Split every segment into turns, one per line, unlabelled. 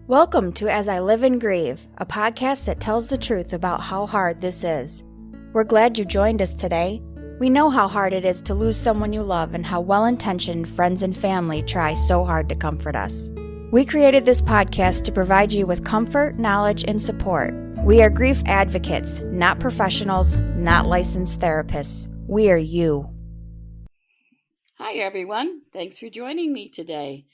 Welcome to As I Live and Grieve, a podcast that tells the truth about how hard this is. We're glad you joined us today. We know how hard it is to lose someone you love and how well-intentioned friends and family try so hard to comfort us. We created this podcast to provide you with comfort, knowledge, and support. We are grief advocates, not professionals, not licensed therapists. We are you.
Hi, everyone. Thanks for joining me today.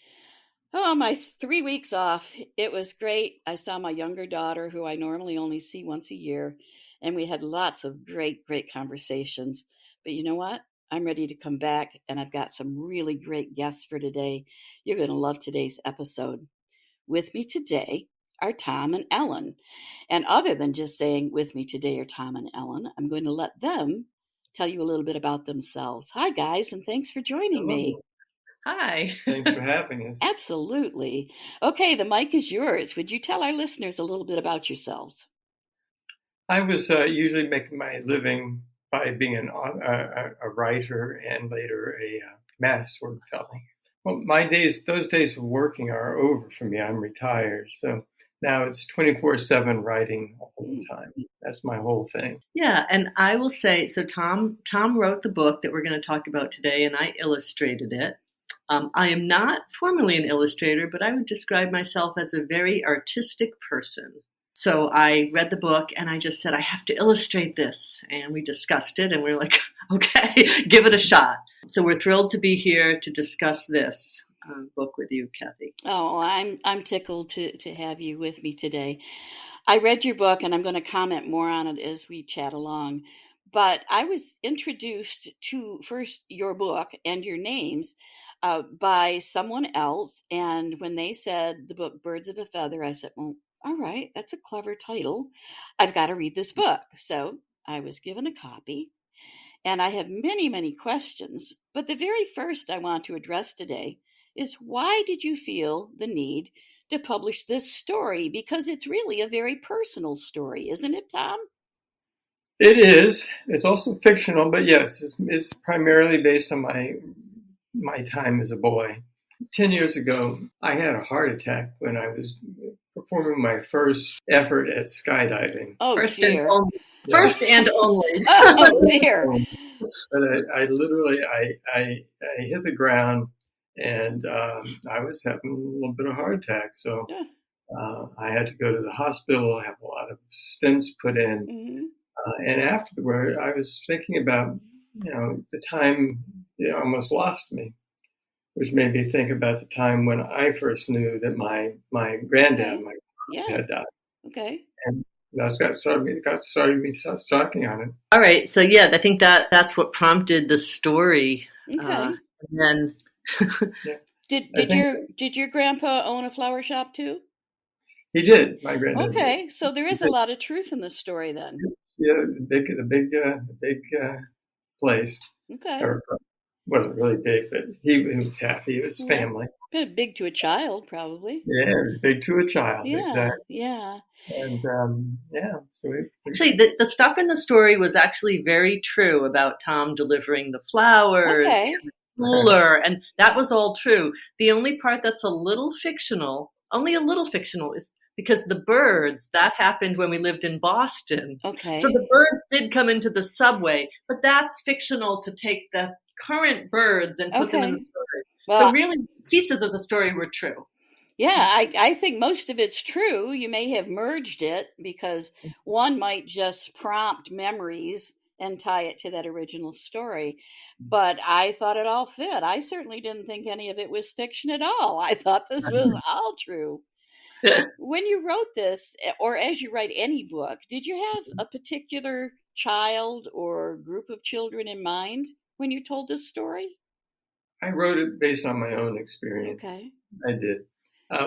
Oh, my 3 weeks off. It was great. I saw my younger daughter, who I normally only see once a year, and we had lots of great conversations. But you know what? I'm ready to come back, and I've got some really great guests for today. You're going to love today's episode. With me today are Tom and Ellen. And other than just saying with me today are Tom and Ellen, I'm going to let them tell you a little bit about themselves. Hi, guys, and thanks for joining me.
Hi.
Thanks for having us.
Absolutely. Okay, the mic is yours. Would you tell our listeners a little bit about yourselves?
I was usually making my living by being a writer and later a math sort of fellow. Well, those days of working are over for me. I'm retired. So now it's 24/7 writing all the time. That's my whole thing.
Yeah, and I will say, so Tom wrote the book that we're going to talk about today, and I illustrated it. I am not formally an illustrator, but I would describe myself as a very artistic person. So I read the book and I just said, I have to illustrate this. And we discussed it and we were like, okay, give it a shot. So we're thrilled to be here to discuss this book with you, Kathy.
Oh, I'm tickled to have you with me today. I read your book and I'm going to comment more on it as we chat along. But I was introduced to first your book and your names by someone else. And when they said the book Birds of a Feather, I said, well, all right, that's a clever title. I've got to read this book. So I was given a copy and I have many questions. But the very first I want to address today is why did you feel the need to publish this story? Because it's really a very personal story, isn't it, Tom?
It is. It's also fictional, but yes, it's primarily based on my time as a boy. 10 years ago, I had a heart attack when I was performing my first effort at skydiving.
Oh,
First
dear.
and only. Yeah. First and only.
Oh, dear.
But I literally hit the ground and I was having a little bit of a heart attack. So I had to go to the hospital, have a lot of stents put in.
Mm-hmm.
And afterward, I was thinking about, the time it almost lost me, which made me think about the time when I first knew that my granddad, my had died.
Okay.
And that started me talking on it.
All right. So, yeah, I think that's what prompted the story.
Okay.
And then
Did your grandpa own a flower shop too?
He did. My granddad.
Okay.
Did.
So there is a lot of truth in the story then.
Yeah, the big place.
Okay.
Wasn't really big, but he was happy. It was family.
Big to a child, probably.
Yeah, big to a child.
Yeah,
exactly.
yeah.
And so
actually, the stuff in the story was actually very true about Tom delivering the flowers and the cooler, and that was all true. The only part that's only a little fictional, is because the birds, that happened when we lived in Boston.
Okay.
So the birds did come into the subway, but that's fictional to take the current birds and put them in the story. Well, so really, pieces of the story were true.
Yeah, I think most of it's true. You may have merged it because one might just prompt memories and tie it to that original story. But I thought it all fit. I certainly didn't think any of it was fiction at all. I thought this was all true. When you wrote this, or as you write any book, did you have a particular child or group of children in mind when you told this story?
I wrote it based on my own experience.
Okay.
I did.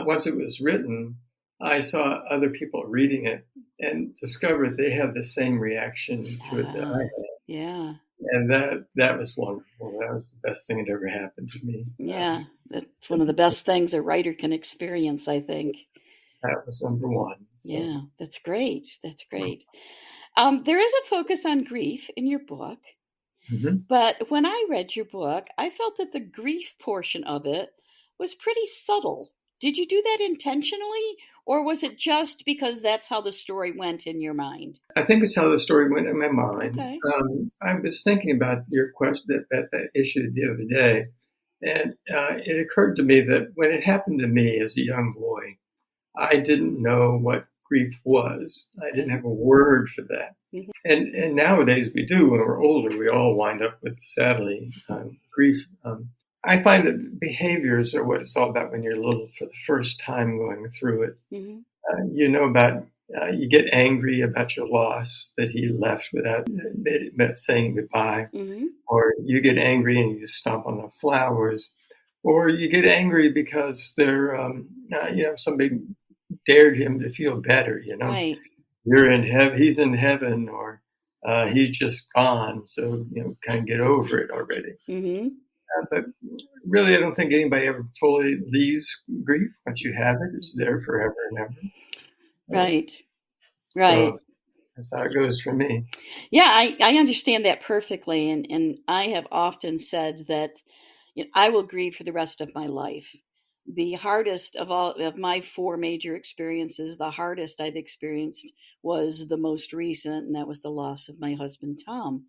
Once it was written, I saw other people reading it and discovered they have the same reaction to it that I had.
Yeah.
And that was wonderful. That was the best thing that ever happened to me.
Yeah, that's one of the best things a writer can experience, I think.
That was number one. So.
Yeah, that's great. That's great. There is a focus on grief in your book.
Mm-hmm.
But when I read your book, I felt that the grief portion of it was pretty subtle. Did you do that intentionally, Or was it just because that's how the story went in your mind?
I think it's how the story went in my mind.
Okay.
I was thinking about your question, that issue the other day, and it occurred to me that when it happened to me as a young boy, I didn't know what grief was. I didn't have a word for that.
Mhm.
And nowadays we do. When we're older, we all wind up with, sadly, grief. I find that behaviors are what it's all about when you're little for the first time going through it.
Mhm.
You know about, you get angry about your loss, that he left without saying goodbye,
Mhm.
or you get angry and you stomp on the flowers, or you get angry because somebody dared him to feel better.
Right.
You're in heaven, he's in heaven, or he's just gone, so kind of get over it already.
Mhm.
But really, I don't think anybody ever fully leaves grief. Once you have it, it's there forever and ever.
Right. Right.
So that's how it goes for me.
Yeah, I understand that perfectly. And I have often said that I will grieve for the rest of my life. The hardest of all of my four major experiences, the hardest I've experienced was the most recent, and that was the loss of my husband, Tom.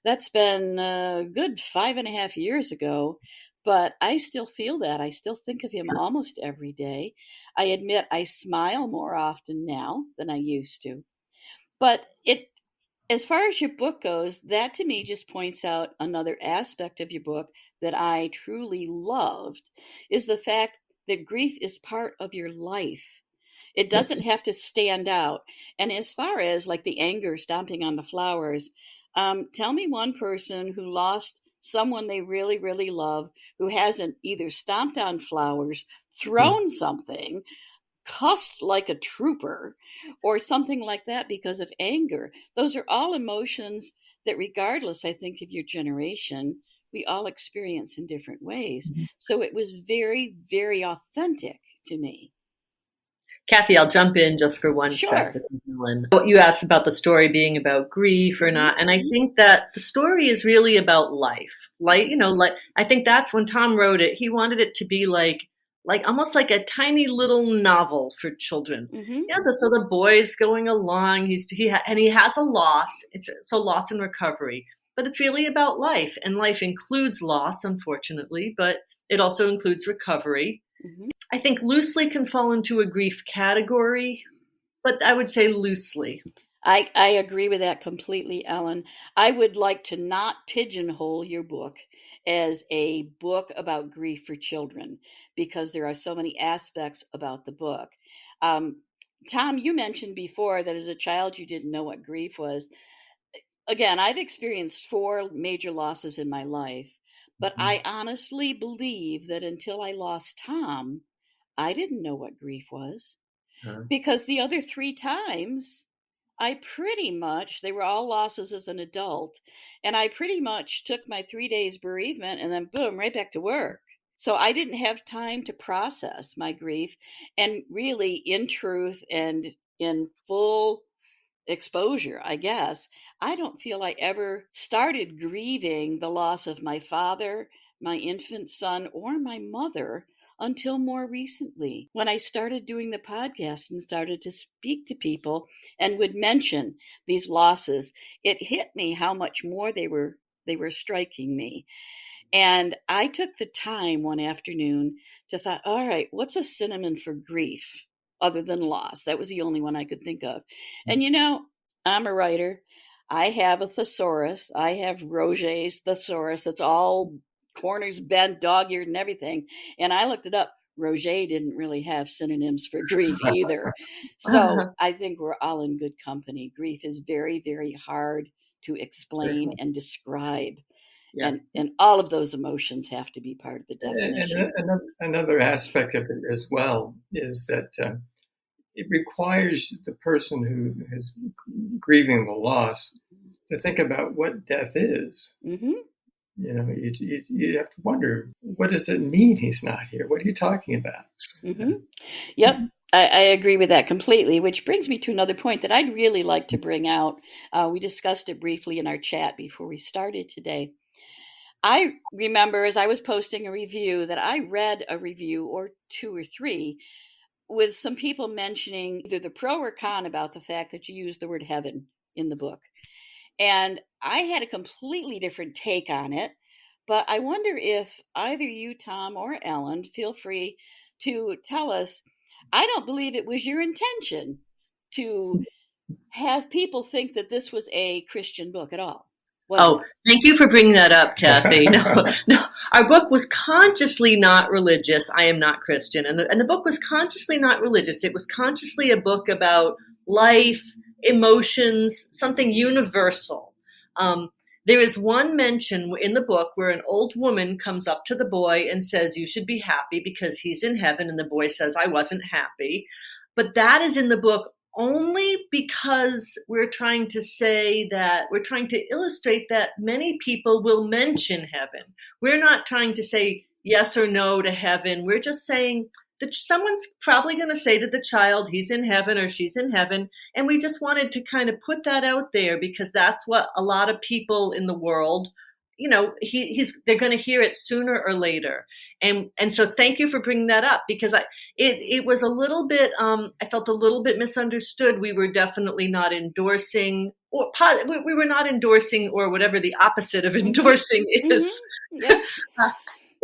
That's been a good 5.5 years ago, but I still feel that. I still think of him almost every day. I admit I smile more often now than I used to. But as far as your book goes, that to me just points out another aspect of your book that I truly loved is the fact that grief is part of your life. It doesn't have to stand out. And as far as like the anger stomping on the flowers, tell me one person who lost someone they really, really love who hasn't either stomped on flowers, thrown something, cussed like a trooper, or something like that because of anger. Those are all emotions that, regardless, I think, of your generation, we all experience in different ways. So it was very, very authentic to me.
Kathy, I'll jump in just for one
Sure.
second. You asked about the story being about grief or not, and I think that the story is really about life. Like, I think that's when Tom wrote it. He wanted it to be like almost like a tiny little novel for children.
Mm-hmm.
Yeah, so the boy's going along. And he has a loss. It's a loss and recovery, but it's really about life, and life includes loss, unfortunately, but it also includes recovery.
Mm-hmm.
I think loosely can fall into a grief category, but I would say loosely.
I agree with that completely, Ellen. I would like to not pigeonhole your book as a book about grief for children because there are so many aspects about the book. Tom, you mentioned before that as a child you didn't know what grief was. Again, I've experienced 4 major losses in my life, but I honestly believe that until I lost Tom, I didn't know what grief was because the other 3 times they were all losses as an adult, and I pretty much took my 3 days bereavement and then boom, right back to work. So I didn't have time to process my grief, and really, in truth and in full exposure, I guess, I don't feel I ever started grieving the loss of my father, my infant son, or my mother until more recently when I started doing the podcast and started to speak to people and would mention these losses. It hit me how much more they were striking me. And I took the time one afternoon to thought, all right, what's a synonym for grief other than loss? That was the only one I could think of. And I'm a writer. I have a thesaurus. I have Roget's thesaurus. That's all corners bent, dog-eared, and everything. And I looked it up. Roget didn't really have synonyms for grief either. So I think we're all in good company. Grief is very, very hard to explain and describe.
Yeah.
And all of those emotions have to be part of the definition.
And another aspect of it as well is that it requires the person who is grieving the loss to think about what death is.
Mm-hmm.
You have to wonder, what does it mean he's not here? What are you talking about?
Mm-hmm. Yep. I agree with that completely, which brings me to another point that I'd really like to bring out. We discussed it briefly in our chat before we started today. I remember as I was posting a review that I read a review or 2 or 3 with some people mentioning either the pro or con about the fact that you use the word heaven in the book. And I had a completely different take on it. But I wonder if either you, Tom, or Ellen, feel free to tell us. I don't believe it was your intention to have people think that this was a Christian book at all.
Oh, thank you for bringing that up, Kathy. No, our book was consciously not religious. I am not Christian. And the book was consciously not religious. It was consciously a book about life, emotions, something universal. There is one mention in the book where an old woman comes up to the boy and says, you should be happy because he's in heaven. And the boy says, I wasn't happy. But that is in the book only because we're trying to illustrate that many people will mention heaven. We're not trying to say yes or no to heaven. We're just saying that someone's probably going to say to the child, he's in heaven or she's in heaven. And we just wanted to kind of put that out there because that's what a lot of people in the world, they're going to hear it sooner or later. And so thank you for bringing that up because it was a little bit, I felt a little bit misunderstood. We were definitely not endorsing or whatever the opposite of endorsing is.
Yeah.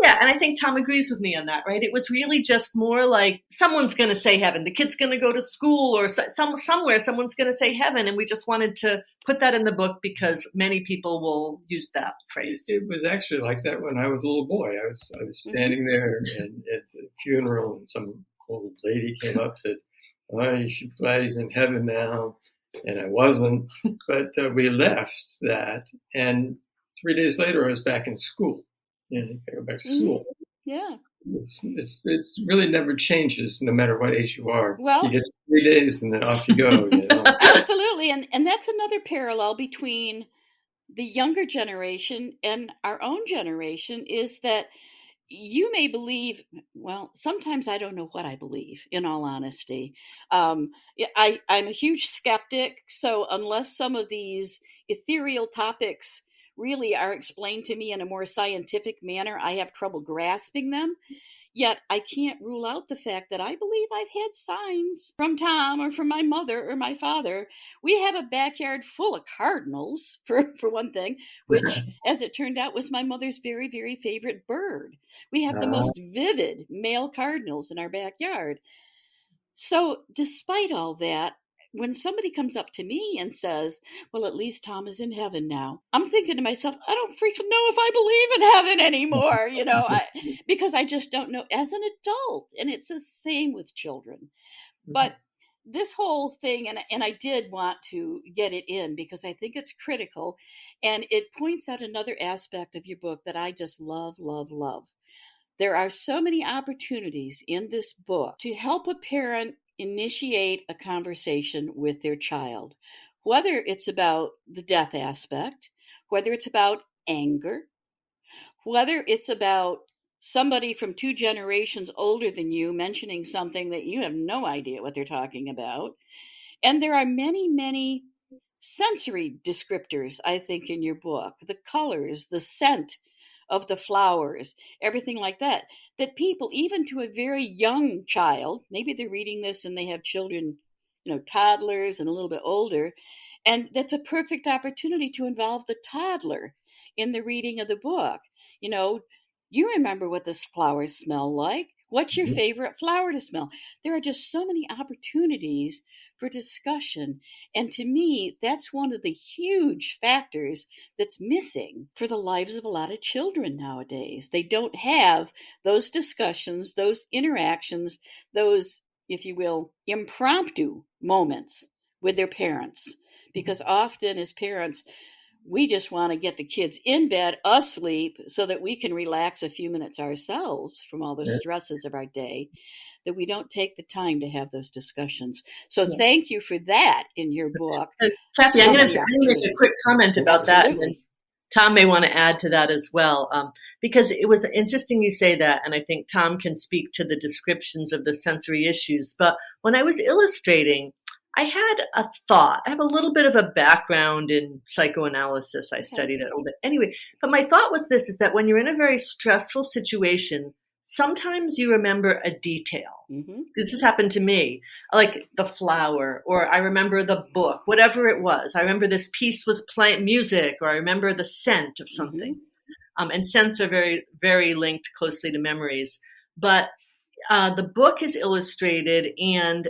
Yeah, and I think Tom agrees with me on that, right? It was really just more like someone's going to say heaven. The kid's going to go to school or somewhere someone's going to say heaven. And we just wanted to put that in the book because many people will use that phrase.
It was actually like that when I was a little boy. I was standing there and at the funeral and some old lady came up and said, oh, you should be glad he's in heaven now. And I wasn't. But we left that. And 3 days later, I was back in school. You go back to school.
Yeah.
It's really never changes no matter what age you are.
Well,
you get 3 days and then off you go.
Absolutely. And that's another parallel between the younger generation and our own generation is that you may believe, well, sometimes I don't know what I believe, in all honesty. I'm a huge skeptic. So unless some of these ethereal topics really are explained to me in a more scientific manner, I have trouble grasping them. Yet I can't rule out the fact that I believe I've had signs from Tom or from my mother or my father. We have a backyard full of cardinals, for one thing, which, as it turned out, was my mother's very, very favorite bird. We have the most vivid male cardinals in our backyard. So despite all that, when somebody comes up to me and says, well, at least Tom is in heaven now, I'm thinking to myself, I don't freaking know if I believe in heaven anymore, because I just don't know as an adult. And it's the same with children. Mm-hmm. But this whole thing, and I did want to get it in because I think it's critical. And it points out another aspect of your book that I just love, love, love. There are so many opportunities in this book to help a parent initiate a conversation with their child, whether it's about the death aspect, whether it's about anger, whether it's about somebody from 2 generations older than you mentioning something that you have no idea what they're talking about. And there are many, many sensory descriptors, I think, in your book, the colors, the scent of the flowers, everything like that people, even to a very young child, maybe they're reading this and they have children, toddlers and a little bit older, and that's a perfect opportunity to involve the toddler in the reading of the book. You remember what this flowers smell like. What's your favorite flower to smell? There are just so many opportunities for discussion. And to me, that's one of the huge factors that's missing for the lives of a lot of children nowadays. They don't have those discussions, those interactions, those, if you will, impromptu moments with their parents. Because often as parents, we just want to get the kids in bed, asleep, so that we can relax a few minutes ourselves from all the stresses of our day, that we don't take the time to have those discussions. So thank you for that in your book.
Kathy, I'm going to make a quick comment about that. And Tom may want to add to that as well, because it was interesting you say that, and I think Tom can speak to the descriptions of the sensory issues. But when I was illustrating, I had a thought. I have a little bit of a background in psychoanalysis. I studied it a little bit. Anyway, but my thought was this, is that when you're in a very stressful situation, sometimes you remember a detail.
Mm-hmm.
This has happened to me, like the flower, or I remember the book, whatever it was. I remember this piece was playing music, or I remember the scent of something. And scents are very, very linked closely to memories. But the book is illustrated, and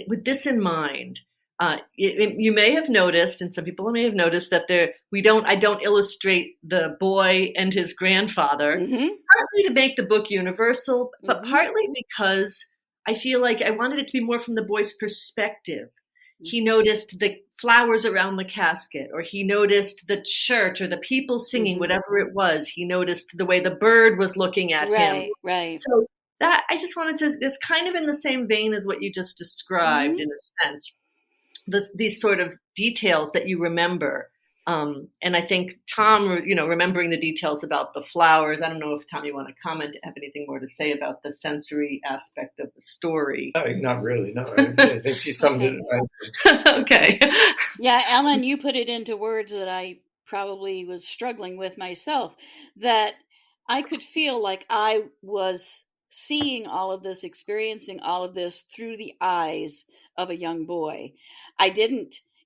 with this in mind, you may have noticed, and some people may have noticed, that I don't illustrate the boy and his grandfather, partly to make the book universal, but partly because I feel like I wanted it to be more from the boy's perspective. He noticed the flowers around the casket, or he noticed the church or the people singing, whatever it was. He noticed the way the bird was looking at him.
Right.
So that I just wanted to, it's kind of in the same vein as what you just described in a sense. These sort of details that you remember. And I think Tom, remembering the details about the flowers, I don't know if, Tom, you want to comment, have anything more to say about the sensory aspect of the story?
Not really, no. I think she summed it right.
Okay.
Yeah, Ellen, you put it into words that I probably was struggling with myself, that I could feel like I was seeing all of this, experiencing all of this through the eyes of a young boy.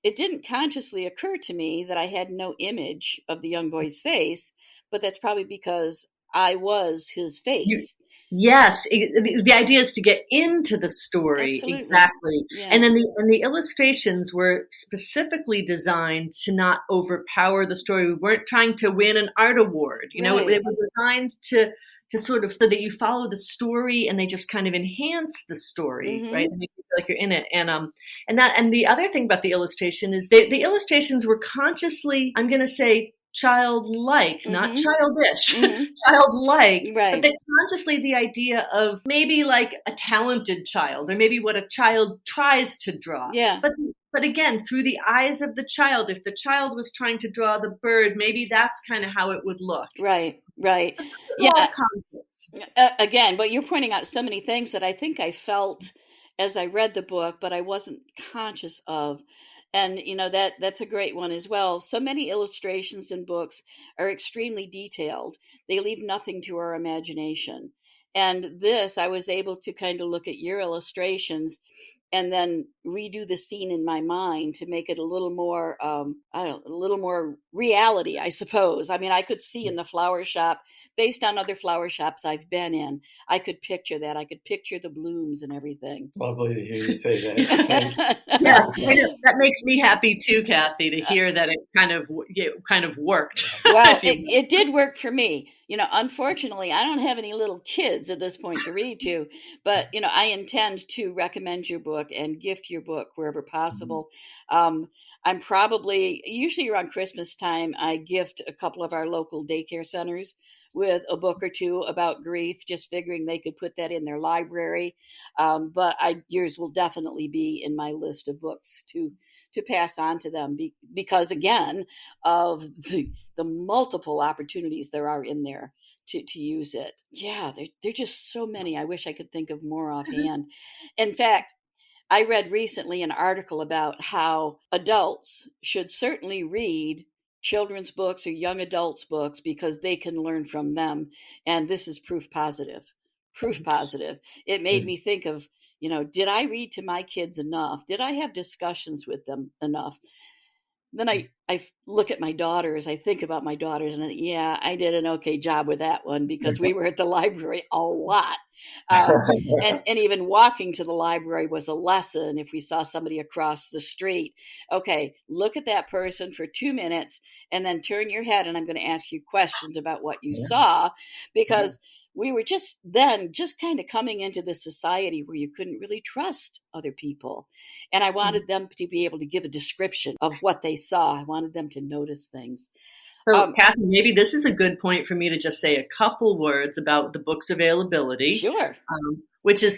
It didn't consciously occur to me that I had no image of the young boy's face, but that's probably because I was his face.
Yes, the idea is to get into the story.
Absolutely.
Exactly,
Yeah.
and then the illustrations were specifically designed to not overpower the story. We weren't trying to win an art award. They were designed to sort of, so that you follow the story and they just kind of enhance the story, right? And make you feel like you're in it. And the other thing about the illustration is the illustrations were consciously, I'm going to say, childlike, not childish, childlike,
right.
But they consciously, the idea of maybe like a talented child, or maybe what a child tries to draw.
Yeah.
But again, through the eyes of the child, if the child was trying to draw the bird, maybe that's kind of how it would look.
Right. So
yeah.
Again, but you're pointing out so many things that I think I felt as I read the book, but I wasn't conscious of. And, that's a great one as well. So many illustrations in books are extremely detailed. They leave nothing to our imagination. And this, I was able to kind of look at your illustrations and then redo the scene in my mind to make it a little more, a little more reality, I suppose. I mean, I could see in the flower shop, based on other flower shops I've been in, I could picture that. I could picture the blooms and everything.
Lovely to hear you say that.
Yeah, that makes me happy too, Kathy, to hear that it kind of worked.
Well, it did work for me. Unfortunately, I don't have any little kids at this point to read to, but, I intend to recommend your book and gift your book wherever possible. I'm probably, usually around Christmas time, I gift a couple of our local daycare centers with a book or two about grief, just figuring they could put that in their library. But yours will definitely be in my list of books to pass on to them because, again, of the multiple opportunities there are in there to use it. Yeah, there are just so many. I wish I could think of more offhand. In fact, I read recently an article about how adults should certainly read children's books or young adults' books because they can learn from them. And this is proof positive. It made me think of, did I read to my kids enough? Did I have discussions with them enough? Then I look at my daughters, I think about my daughters, and I did an okay job with that one because we were at the library a lot. And even walking to the library was a lesson if we saw somebody across the street. Okay, look at that person for 2 minutes and then turn your head and I'm going to ask you questions about what you saw, because we were just kind of coming into this society where you couldn't really trust other people. And I wanted them to be able to give a description of what they saw. I wanted them to notice things.
So, Kathy, maybe this is a good point for me to just say a couple words about the book's availability.
Sure.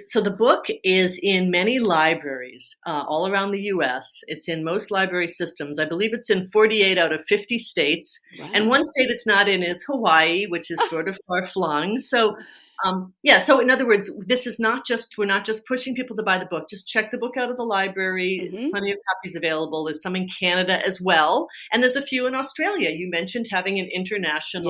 So the book is in many libraries all around the U.S. It's in most library systems. I believe it's in 48 out of 50 states. Wow. And one state it's not in is Hawaii, which is sort of far flung. So, so in other words, we're not just pushing people to buy the book. Just check the book out of the library. Plenty of copies available. There's some in Canada as well. And there's a few in Australia. You mentioned having an international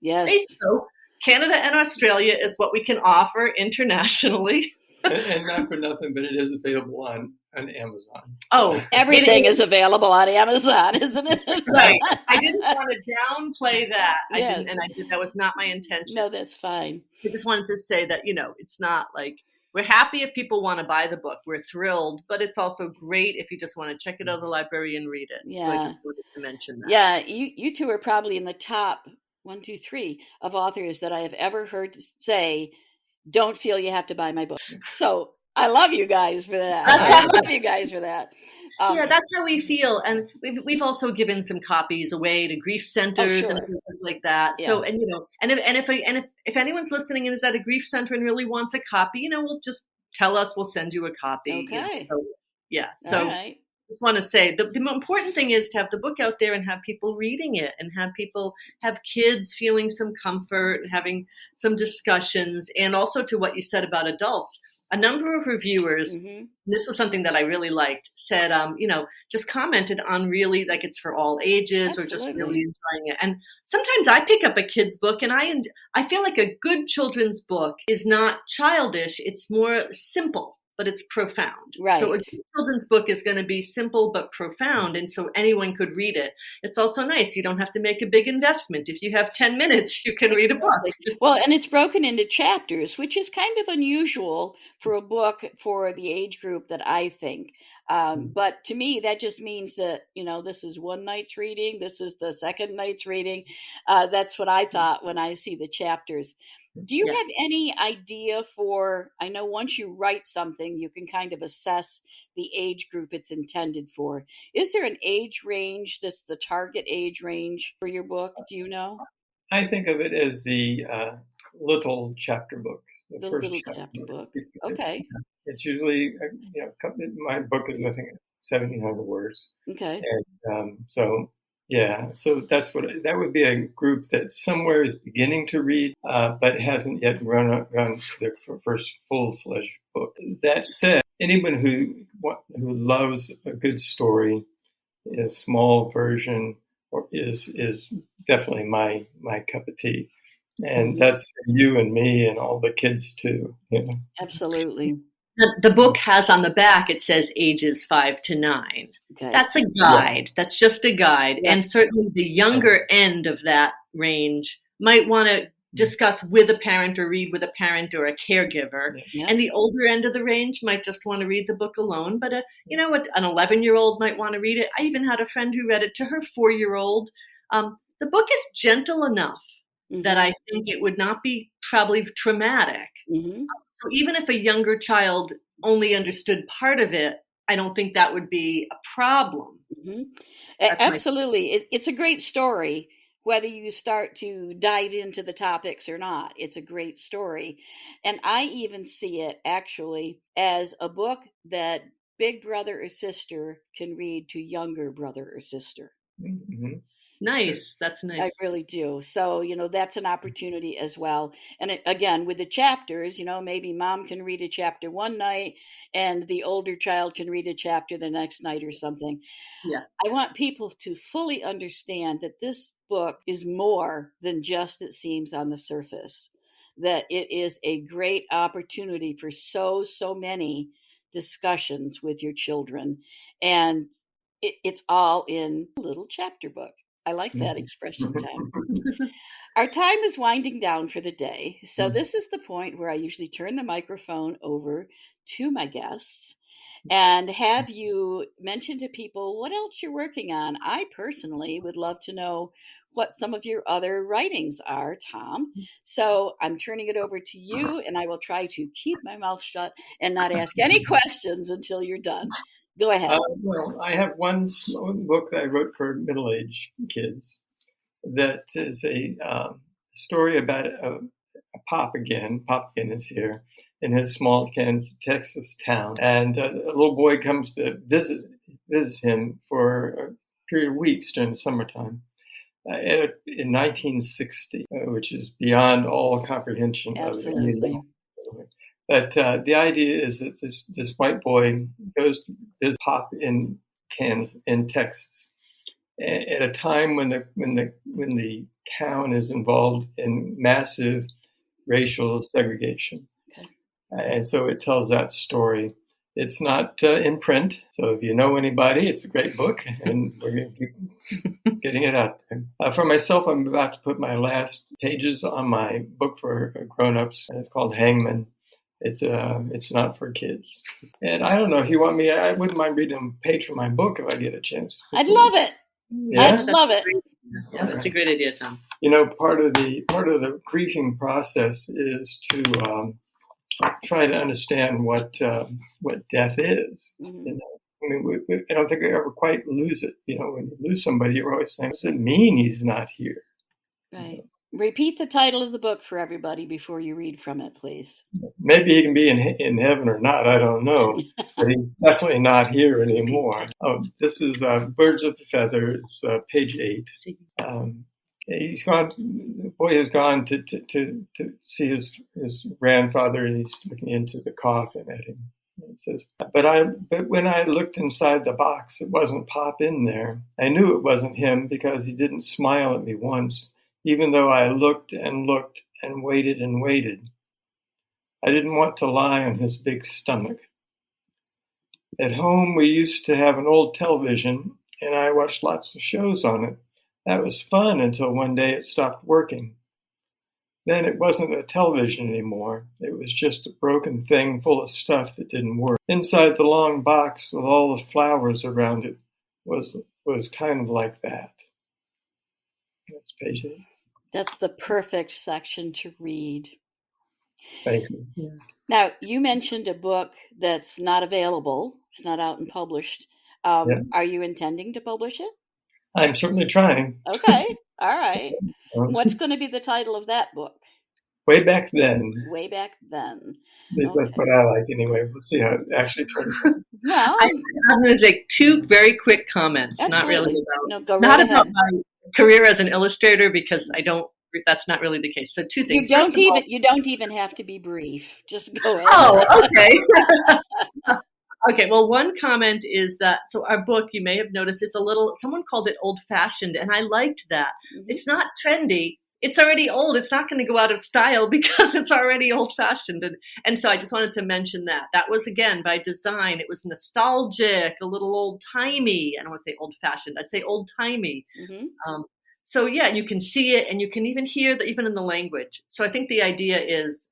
yes.
base. So Canada and Australia is what we can offer internationally.
And not for nothing, but it is available on Amazon.
Oh,
everything is available on Amazon, isn't it?
Right. I didn't want to downplay that.
Yeah.
That was not my intention.
No, that's fine.
I just wanted to say that, it's not like, we're happy if people want to buy the book. We're thrilled, but it's also great if you just want to check it out of the library and read it.
Yeah.
So I just wanted to mention that.
Yeah, you two are probably in the top 1, 2, 3 of authors that I have ever heard say, don't feel you have to buy my book. So I love you guys for that. I love you guys for that.
Yeah, that's how we feel, and we've also given some copies away to grief centers and places like that. Yeah. So, and if anyone's listening and is at a grief center and really wants a copy, we'll just tell us. We'll send you a copy.
Okay.
So, yeah. So, all right. Just want to say the important thing is to have the book out there and have people reading it, and have kids feeling some comfort, having some discussions, and also to what you said about adults. A number of reviewers, this was something that I really liked, said, just commented on really like it's for all ages. Absolutely. Or just really enjoying it. And sometimes I pick up a kid's book and I feel like a good children's book is not childish. It's more simple, but it's profound.
Right.
So a good children's book is going to be simple but profound, and so anyone could read it. It's also nice. You don't have to make a big investment. If you have 10 minutes, you can read a book.
Well, and it's broken into chapters, which is kind of unusual for a book for the age group that I think. But to me, that just means that, this is one night's reading. This is the second night's reading. That's what I thought when I see the chapters. Do you have any idea I know once you write something, you can kind of assess the age group it's intended for. Is there an age range that's the target age range for your book? Do you know?
I think of it as the little chapter books.
The little chapter book. Okay.
It's usually, my book is, I think, 1,700 words.
Okay.
And so that would be a group that somewhere is beginning to read, but hasn't yet run to their first full-fledged book. That said, anyone who loves a good story, a small version, or is definitely my cup of tea. And that's you and me and all the kids too.
Absolutely.
The book has on the back, it says ages 5 to 9. Okay. That's a guide. Yeah. That's just a guide. Yeah. And certainly the younger end of that range might want to discuss with a parent or read with a parent or a caregiver. Yeah. And the older end of the range might just want to read the book alone. But, an 11-year-old might want to read it. I even had a friend who read it to her 4-year-old. The book is gentle enough that I think it would not be probably traumatic. So even if a younger child only understood part of it, I don't think that would be a problem.
Absolutely. It's a great story, whether you start to dive into the topics or not. It's a great story. And I even see it actually as a book that big brother or sister can read to younger brother or sister.
Mm-hmm.
Nice. That's nice.
I really do. So, that's an opportunity as well. And again, with the chapters, maybe mom can read a chapter one night and the older child can read a chapter the next night or something.
Yeah.
I want people to fully understand that this book is more than just it seems on the surface, that it is a great opportunity for so many discussions with your children. And it's all in a little chapter book. I like that expression, Tom. Our time is winding down for the day. So this is the point where I usually turn the microphone over to my guests and have you mention to people what else you're working on. I personally would love to know what some of your other writings are, Tom. So I'm turning it over to you, and I will try to keep my mouth shut and not ask any questions until you're done. Go ahead.
Well, I have one book that I wrote for middle-aged kids that is a story about a Pop again is here in his small Kansas, Texas town. And a little boy comes to visit him for a period of weeks during the summertime in 1960, which is beyond all comprehension.
Absolutely.
But the idea is that this white boy goes to visit Pop in Kansas, in Texas, at a time when the town is involved in massive racial segregation.
Okay.
And so it tells that story. It's not in print, so if you know anybody, it's a great book, and we're going to keep getting it out there. For myself, I'm about to put my last pages on my book for grown-ups. It's called Hangman. It's not for kids. And I don't know if you want me, I wouldn't mind reading a page from my book if I get a chance.
I'd love it.
Yeah?
I'd love it.
Yeah, that's a great idea, Tom.
You know, part of the grieving process is to try to understand what death is.
Mhm.
You know? I mean, I don't think we ever quite lose it. You know, when you lose somebody, you're always saying, "What does it mean he's not here?"
Right. Repeat the title of the book for everybody before you read from it, please.
Maybe he can be in heaven or not. I don't know, but he's definitely not here anymore. Oh, this is Birds of a Feather. It's page 8. He's gone. The boy has gone to see his grandfather, and he's looking into the coffin at him. And he says, "But when I looked inside the box, it wasn't Pop in there. I knew it wasn't him because he didn't smile at me once, even though I looked and looked and waited and waited. I didn't want to lie on his big stomach. At home, we used to have an old television, and I watched lots of shows on it. That was fun until one day it stopped working. Then it wasn't a television anymore. It was just a broken thing full of stuff that didn't work. Inside the long box with all the flowers around it was kind of like that." That's page 8.
That's the perfect section to read.
Thank you.
Yeah.
Now, you mentioned a book that's not available. It's not out and published.
Yeah.
Are you intending to publish it?
I'm certainly trying.
Okay. All right. What's going to be the title of that book?
Way Back Then.
Way Back Then.
At least that's what I like anyway. We'll see how it actually turns out.
Well,
I'm going to make 2 very quick comments. Not really
absolutely.
about
No, go
not
right
about
ahead.
my career as an illustrator, because that's not really the case. So 2
You
things.
don't even have to be brief. Just go ahead.
Oh, okay. Okay, well, one comment is that, so our book, you may have noticed, is someone called it old-fashioned, and I liked that.
Mhm.
It's not trendy. It's already old. It's not going to go out of style because it's already old-fashioned. And so I just wanted to mention that. That was, again, by design. It was nostalgic, a little old-timey. I don't want to say old-fashioned. I'd say old-timey.
Mhm.
So, yeah, you can see it, and you can even hear that even in the language. So I think the idea is,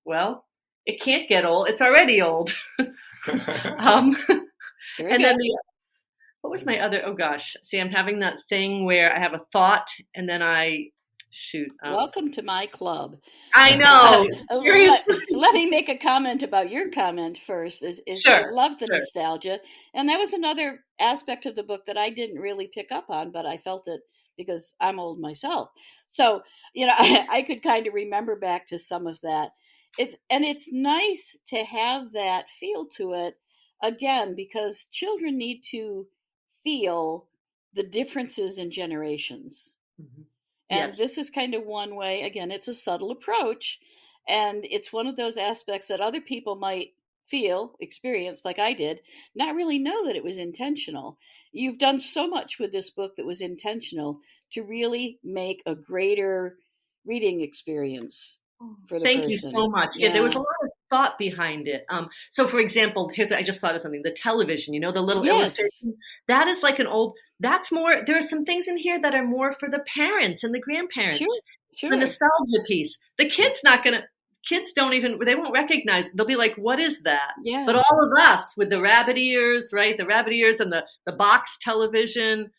well, it can't get old. It's already old.
Very
And then
good.
what was my other? Oh gosh, see, I'm having that thing where I have a thought and then
Welcome to my club.
I know. Seriously.
Let me make a comment about your comment first.
Sure,
I love the
sure.
nostalgia, and that was another aspect of the book that I didn't really pick up on, but I felt it because I'm old myself. So I could kind of remember back to some of that. It's nice to have that feel to it again, because children need to feel the differences in generations.
Mhm.
And
Yes.
this is kind of one way. Again, it's a subtle approach, and it's one of those aspects that other people might experience like I did, not really know that it was intentional. You've done so much with this book that was intentional to really make a greater reading experience for the
Thank
person.
you so much. Yeah, there was a lot of thought behind it. So for example, I just thought of something. The television, the little illustration. That is like that's more, there are some things in here that are more for the parents and the grandparents.
Sure.
The nostalgia piece. The kids they won't recognize. They'll be like, what is that?
Yeah.
But all of us with the rabbit ears, right? The rabbit ears and the box television.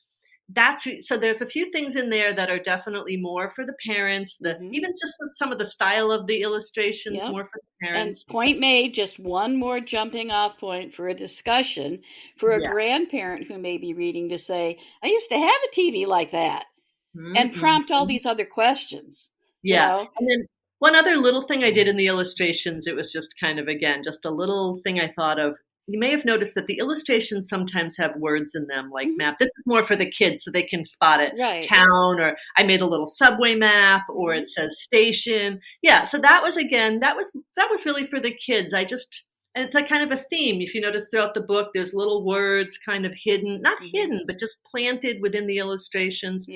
So there's a few things in there that are definitely more for the parents. Even just some of the style of the illustrations, more for the parents.
And point made, just one more jumping off point for a discussion for a grandparent who may be reading to say, I used to have a TV like that, and prompt all these other questions.
Yeah. And then one other little thing I did in the illustrations, it was just kind of, again, just a little thing I thought of. You may have noticed that the illustrations sometimes have words in them, like map. This is more for the kids so they can spot it.
Right.
Town, or I made a little subway map, or it says station. Yeah, so that was really for the kids. And it's like kind of a theme. If you notice throughout the book, there's little words kind of hidden, not hidden, but just planted within the illustrations,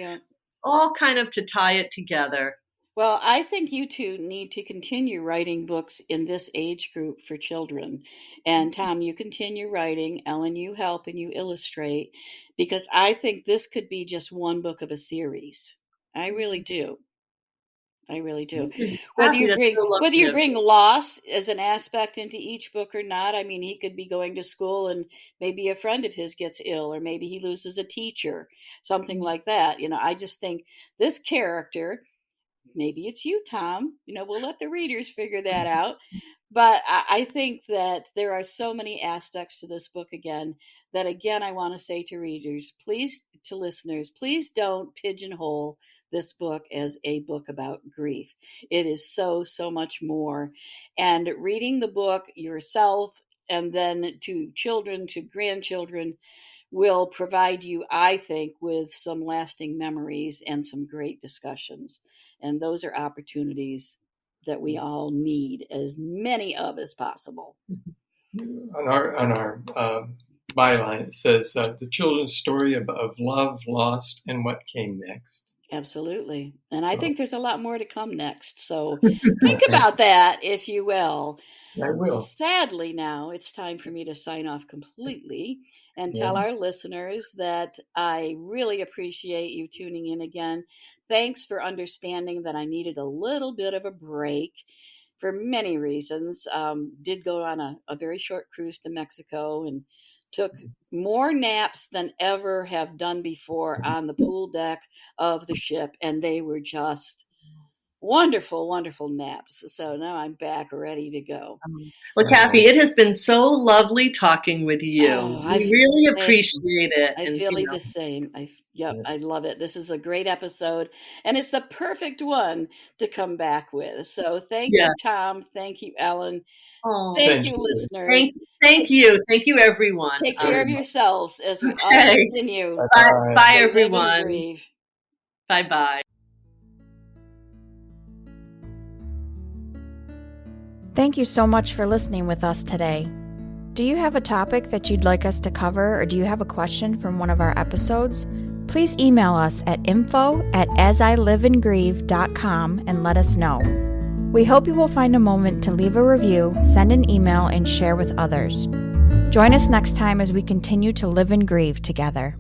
all kind of to tie it together.
Well, I think you two need to continue writing books in this age group for children. And Tom, you continue writing. Ellen, you help and you illustrate, because I think this could be just one book of a series. I really do. I really do. Whether you bring loss as an aspect into each book or not, I mean, he could be going to school and maybe a friend of his gets ill, or maybe he loses a teacher, something like that. I just think this character, maybe it's you, Tom, we'll let the readers figure that out. But I think that there are so many aspects to this book that I want to say to readers, to listeners, please don't pigeonhole this book as a book about grief. It is so, so much more. And reading the book yourself and then to children, to grandchildren, will provide you, I think, with some lasting memories and some great discussions. And those are opportunities that we all need, as many of as possible.
On our byline, it says the children's story of love, lost, and what came next.
Absolutely. And I think there's a lot more to come next. So think about that, if you will.
I will.
Sadly, now it's time for me to sign off completely and tell our listeners that I really appreciate you tuning in again. Thanks for understanding that I needed a little bit of a break for many reasons. Did go on a very short cruise to Mexico and took more naps than ever have done before on the pool deck of the ship. And they were just wonderful, wonderful naps. So now I'm back ready to go.
Well, Kathy, it has been so lovely talking with you. We really appreciate it.
I feel the same. I love it. This is a great episode, and it's the perfect one to come back with. So thank you, Tom. Thank you, Ellen. Thank you, listeners.
Thank you. Thank you, everyone.
Take care of yourselves as we all continue.
Bye, everyone. Bye-bye.
Thank you so much for listening with us today. Do you have a topic that you'd like us to cover, or do you have a question from one of our episodes? Please email us at info@asiliveandgrieve.com and let us know. We hope you will find a moment to leave a review, send an email, and share with others. Join us next time as we continue to live and grieve together.